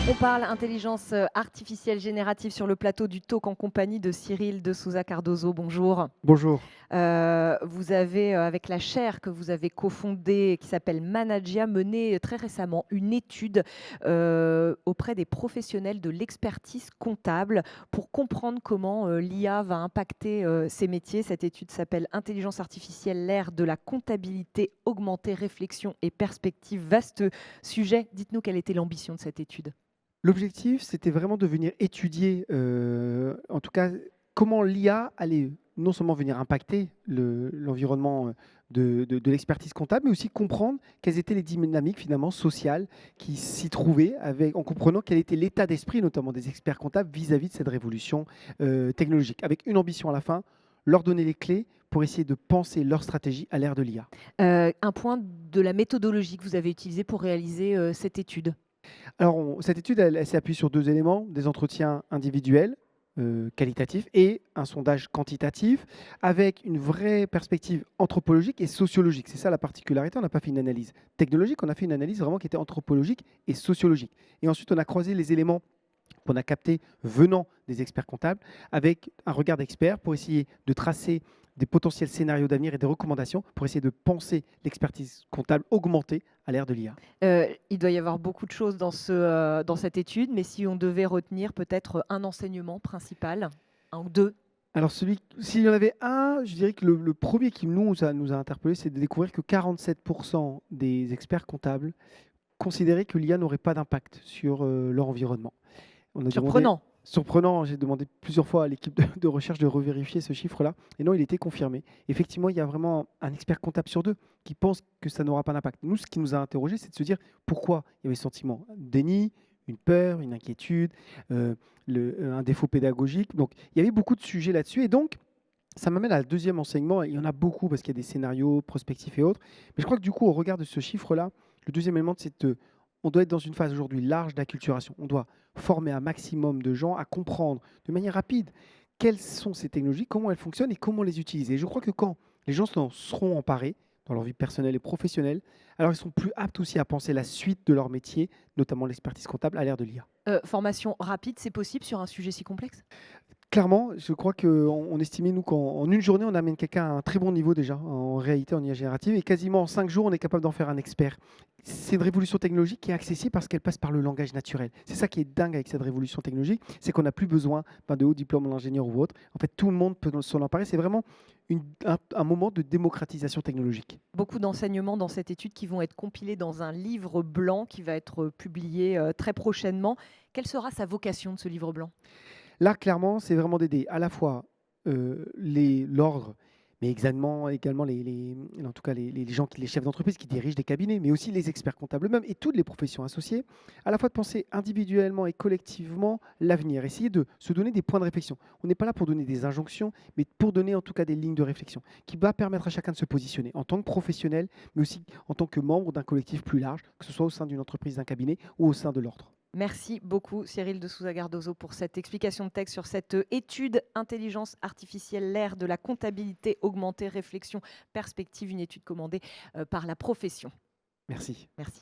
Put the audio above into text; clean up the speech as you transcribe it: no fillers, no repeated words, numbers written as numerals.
On parle intelligence artificielle générative sur le plateau du Talk en compagnie de Cyril de Souza Cardozo. Bonjour. Bonjour. Vous avez, avec la chaire que vous avez cofondée, qui s'appelle Managia, mené très récemment une étude auprès des professionnels de l'expertise comptable pour comprendre comment l'IA va impacter ces métiers. Cette étude s'appelle Intelligence artificielle, l'ère de la comptabilité augmentée, réflexion et perspective. Vaste sujet. Dites-nous quelle était l'ambition de cette étude. L'objectif, c'était vraiment de venir étudier, en tout cas, comment l'IA allait non seulement venir impacter l'environnement de l'expertise comptable, mais aussi comprendre quelles étaient les dynamiques finalement sociales qui s'y trouvaient, en comprenant quel était l'état d'esprit notamment des experts comptables vis-à-vis de cette révolution technologique, avec une ambition à la fin, leur donner les clés pour essayer de penser leur stratégie à l'ère de l'IA. Un point de la méthodologie que vous avez utilisée pour réaliser cette étude. Alors, cette étude, elle s'est appuyée sur 2 éléments, des entretiens individuels, qualitatifs et un sondage quantitatif avec une vraie perspective anthropologique et sociologique. C'est ça la particularité, on n'a pas fait une analyse technologique, on a fait une analyse vraiment qui était anthropologique et sociologique. Et ensuite, on a croisé les éléments qu'on a captés venant des experts comptables avec un regard d'expert pour essayer de tracer des potentiels scénarios d'avenir et des recommandations pour essayer de penser l'expertise comptable augmentée à l'ère de l'IA. Il doit y avoir beaucoup de choses dans cette étude, mais si on devait retenir peut-être un enseignement principal, un ou 2. Alors s'il y en avait un, je dirais que le 1er qui nous a interpellés, c'est de découvrir que 47 des experts comptables considéraient que l'IA n'aurait pas d'impact sur, leur environnement. On a demandé Surprenant. surprenant, hein, j'ai demandé plusieurs fois à l'équipe de recherche de revérifier ce chiffre-là et non, il était confirmé. Effectivement, il y a vraiment un expert comptable sur 2 qui pense que ça n'aura pas d'impact. Nous, ce qui nous a interrogés, c'est de se dire pourquoi il y avait ce sentiment? Déni, une peur, une inquiétude, heu, un défaut pédagogique. Donc il y avait beaucoup de sujets là-dessus et donc ça m'amène à un 2e enseignement. Il y en a beaucoup parce qu'il y a des scénarios prospectifs et autres. Mais je crois que du coup, au regard de ce chiffre-là, le 2e élément, c'est de on doit être dans une phase aujourd'hui large d'acculturation. On doit former un maximum de gens à comprendre de manière rapide quelles sont ces technologies, comment elles fonctionnent et comment les utiliser. Et je crois que quand les gens s'en seront emparés dans leur vie personnelle et professionnelle, alors ils sont plus aptes aussi à penser la suite de leur métier, notamment l'expertise comptable à l'ère de l'IA. Formation rapide, c'est possible sur un sujet si complexe? Clairement, je crois qu'on estimait, nous, qu'en une journée, on amène quelqu'un à un très bon niveau déjà, en réalité, en IA générative, et quasiment en 5 jours, on est capable d'en faire un expert. C'est une révolution technologique qui est accessible parce qu'elle passe par le langage naturel. C'est ça qui est dingue avec cette révolution technologique, c'est qu'on n'a plus besoin de haut diplôme d'ingénieur ou autre. En fait, tout le monde peut s'en emparer. C'est vraiment un moment de démocratisation technologique. Beaucoup d'enseignements dans cette étude qui vont être compilés dans un livre blanc qui va être publié très prochainement. Quelle sera sa vocation de ce livre blanc? Là, clairement, c'est vraiment d'aider à la fois l'ordre, mais également en tout cas les gens, les chefs d'entreprise qui dirigent des cabinets, mais aussi les experts comptables eux-mêmes et toutes les professions associées, à la fois de penser individuellement et collectivement l'avenir, essayer de se donner des points de réflexion. On n'est pas là pour donner des injonctions, mais pour donner en tout cas des lignes de réflexion qui va permettre à chacun de se positionner en tant que professionnel, mais aussi en tant que membre d'un collectif plus large, que ce soit au sein d'une entreprise, d'un cabinet ou au sein de l'ordre. Merci beaucoup Cyril de Souza Cardozo pour cette explication de texte sur cette étude intelligence artificielle, l'ère de la comptabilité augmentée, réflexion, perspective, une étude commandée par la profession. Merci. Merci.